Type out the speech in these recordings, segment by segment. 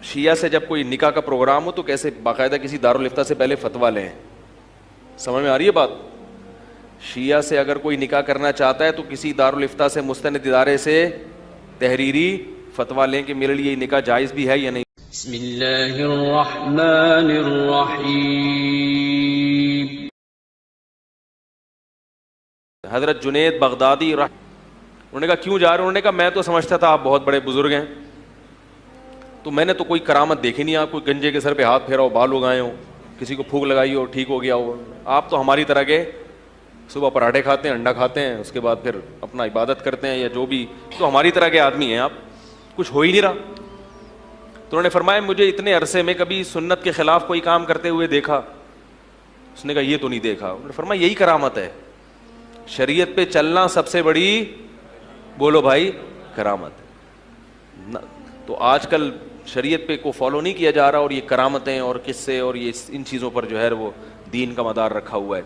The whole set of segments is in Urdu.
شیعہ سے جب کوئی نکاح کا پروگرام ہو تو کیسے باقاعدہ کسی دارالفتہ سے پہلے فتویٰ لیں. سمجھ میں آ رہی ہے بات؟ شیعہ سے اگر کوئی نکاح کرنا چاہتا ہے تو کسی دارالفتہ سے مستند ادارے سے تحریری فتویٰ لیں کہ میرے لیے یہ نکاح جائز بھی ہے یا نہیں. بسم اللہ الرحمن الرحیم. حضرت جنید بغدادی انہوں نے کہا کیوں جا رہے ہیں؟ انہوں نے کہا میں تو سمجھتا تھا آپ بہت بڑے بزرگ ہیں، تو میں نے تو کوئی کرامت دیکھی نہیں، آپ کوئی گنجے کے سر پہ ہاتھ پھیرا ہو، بال اگائے ہوں، کسی کو پھونک لگائی ہو ٹھیک ہو گیا ہو. آپ تو ہماری طرح کے صبح پراٹھے کھاتے ہیں، انڈا کھاتے ہیں، اس کے بعد پھر اپنا عبادت کرتے ہیں یا جو بھی، تو ہماری طرح کے آدمی ہیں آپ، کچھ ہو ہی نہیں رہا. تو انہوں نے فرمایا مجھے اتنے عرصے میں کبھی سنت کے خلاف کوئی کام کرتے ہوئے دیکھا؟ اس نے کہا یہ تو نہیں دیکھا. انہوں نے فرمایا یہی کرامت ہے، شریعت پہ چلنا سب سے بڑی، بولو بھائی، کرامت ہے. تو آج کل شریعت پہ کو فالو نہیں کیا جا رہا، اور یہ کرامتیں اور قصے اور یہ ان چیزوں پر جو ہے وہ دین کا مدار رکھا ہوا ہے.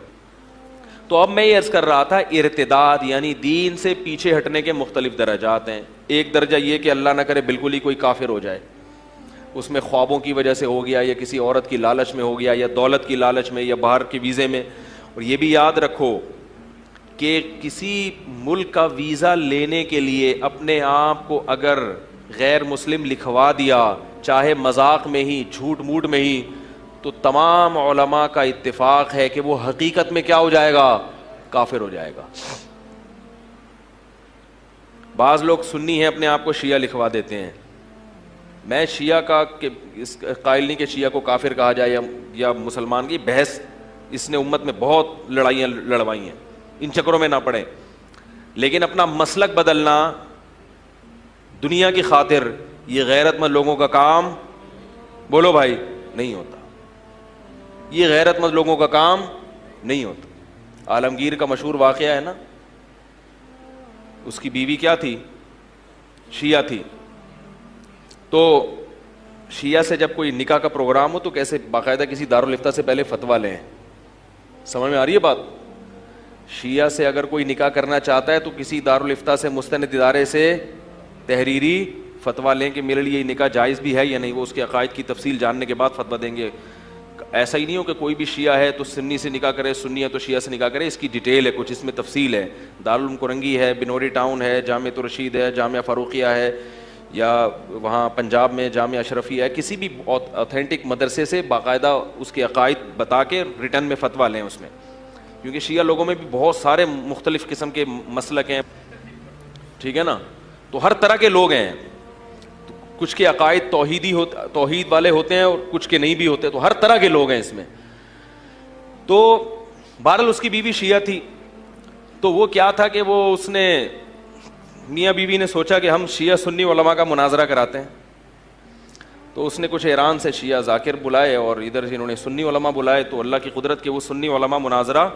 تو اب میں یہ عرض کر رہا تھا ارتداد یعنی دین سے پیچھے ہٹنے کے مختلف درجات ہیں. ایک درجہ یہ کہ اللہ نہ کرے بالکل ہی کوئی کافر ہو جائے، اس میں خوابوں کی وجہ سے ہو گیا، یا کسی عورت کی لالچ میں ہو گیا، یا دولت کی لالچ میں، یا باہر کے ویزے میں. اور یہ بھی یاد رکھو کہ کسی ملک کا ویزا لینے کے لیے اپنے آپ کو اگر غیر مسلم لکھوا دیا، چاہے مذاق میں ہی، جھوٹ موٹ میں ہی، تو تمام علماء کا اتفاق ہے کہ وہ حقیقت میں کیا ہو جائے گا؟ کافر ہو جائے گا. بعض لوگ سنی ہیں اپنے آپ کو شیعہ لکھوا دیتے ہیں. میں شیعہ کا قائل نہیں کہ شیعہ کو کافر کہا جائے یا مسلمان کی بحث، اس نے امت میں بہت لڑائیاں لڑوائی ہیں، ان چکروں میں نہ پڑیں. لیکن اپنا مسلک بدلنا دنیا کی خاطر یہ غیرت مند لوگوں کا کام، بولو بھائی، نہیں ہوتا. یہ غیرت مند لوگوں کا کام نہیں ہوتا. عالمگیر کا مشہور واقعہ ہے نا، اس کی بیوی کیا تھی؟ شیعہ تھی. تو شیعہ سے جب کوئی نکاح کا پروگرام ہو تو کیسے باقاعدہ کسی دارالفتہ سے پہلے فتویٰ لیں. سمجھ میں آ رہی ہے بات؟ شیعہ سے اگر کوئی نکاح کرنا چاہتا ہے تو کسی دارالفتہ سے مستند ادارے سے تحریری فتویٰ لیں کہ میرے لیے یہ نکاح جائز بھی ہے یا نہیں. وہ اس کے عقائد کی تفصیل جاننے کے بعد فتویٰ دیں گے. ایسا ہی نہیں ہو کہ کوئی بھی شیعہ ہے تو سنی سے نکاح کرے، سنی ہے تو شیعہ سے نکاح کرے. اس کی ڈیٹیل ہے، کچھ اس میں تفصیل ہے. دارالعلوم کرنگی ہے، بنوری ٹاؤن ہے، جامعہ الرشید ہے، جامعہ فاروقیہ ہے، یا وہاں پنجاب میں جامعہ اشرفیہ ہے. کسی بھی اوتھینٹک مدرسے سے باقاعدہ اس کے عقائد بتا کے ریٹرن میں فتویٰ لیں اس میں. کیونکہ شیعہ لوگوں میں بھی بہت سارے مختلف قسم کے مسلک ہیں، ٹھیک ہے نا، تو ہر طرح کے لوگ ہیں. کچھ کے عقائد توحید والے ہوتے ہیں اور کچھ کے نہیں بھی ہوتے، تو ہر طرح کے لوگ ہیں اس میں. تو بہرحال اس کی بیوی شیعہ تھی. تو وہ کیا تھا کہ وہ اس نے میاں بیوی نے سوچا کہ ہم شیعہ سنی علماء کا مناظرہ کراتے ہیں. تو اس نے کچھ ایران سے شیعہ ذاکر بلائے اور ادھر سے انہوں نے سنی علماء بلائے. تو اللہ کی قدرت کے وہ سنی علماء مناظرہ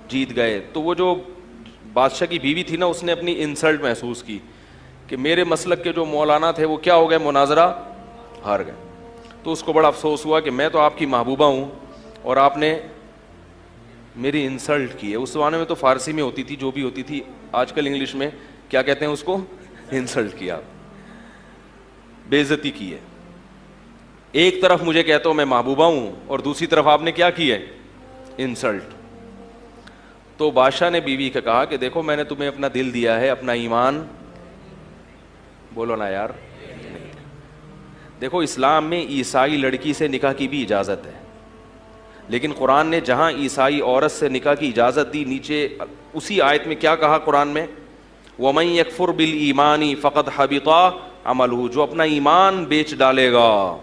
جیت گئے. تو وہ جو بادشاہ کی بیوی تھی نا، اس نے اپنی انسلٹ محسوس کی کہ میرے مسلک کے جو مولانا تھے وہ کیا ہو گئے؟ مناظرہ ہار گئے. تو اس کو بڑا افسوس ہوا کہ میں تو آپ کی محبوبہ ہوں اور آپ نے میری انسلٹ کی ہے. اس زمانے میں تو فارسی میں ہوتی تھی جو بھی ہوتی تھی، آج کل انگلش میں کیا کہتے ہیں اس کو؟ انسلٹ کیا، بے عزتی کی ہے. ایک طرف مجھے کہتا ہوں میں محبوبہ ہوں اور دوسری طرف آپ نے کیا کی ہے؟ انسلٹ. تو بادشاہ نے بیوی کا کہا کہ دیکھو میں نے تمہیں اپنا دل دیا ہے، اپنا ایمان، بولو نا یار. دیکھو اسلام میں عیسائی لڑکی سے نکاح کی بھی اجازت ہے، لیکن قرآن نے جہاں عیسائی عورت سے نکاح کی اجازت دی، نیچے اسی آیت میں کیا کہا قرآن میں؟ وَمَن يَكْفُرْ بِالْإِيمَانِ فَقَدْ حَبِطَ عَمَلُهُ. جو اپنا ایمان بیچ ڈالے گا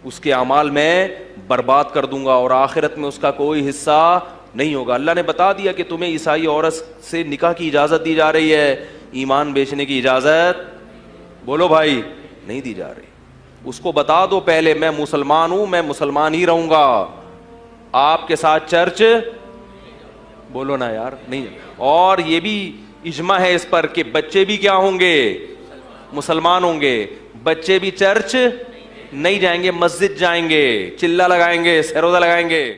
اس کے اعمال میں برباد کر دوں گا اور آخرت میں اس کا کوئی حصہ نہیں ہوگا. اللہ نے بتا دیا کہ تمہیں عیسائی عورت سے نکاح کی اجازت دی جا رہی ہے، ایمان بیچنے کی اجازت، بولو بھائی، نہیں دی جا رہی. اس کو بتا دو پہلے میں مسلمان ہوں، میں مسلمان ہی رہوں گا، آپ کے ساتھ چرچ، بولو نا یار، نہیں. اور یہ بھی اجماع ہے اس پر کہ بچے بھی کیا ہوں گے؟ مسلمان ہوں گے. بچے بھی چرچ نہیں جائیں گے، مسجد جائیں گے، چلہ لگائیں گے، سروزہ لگائیں گے.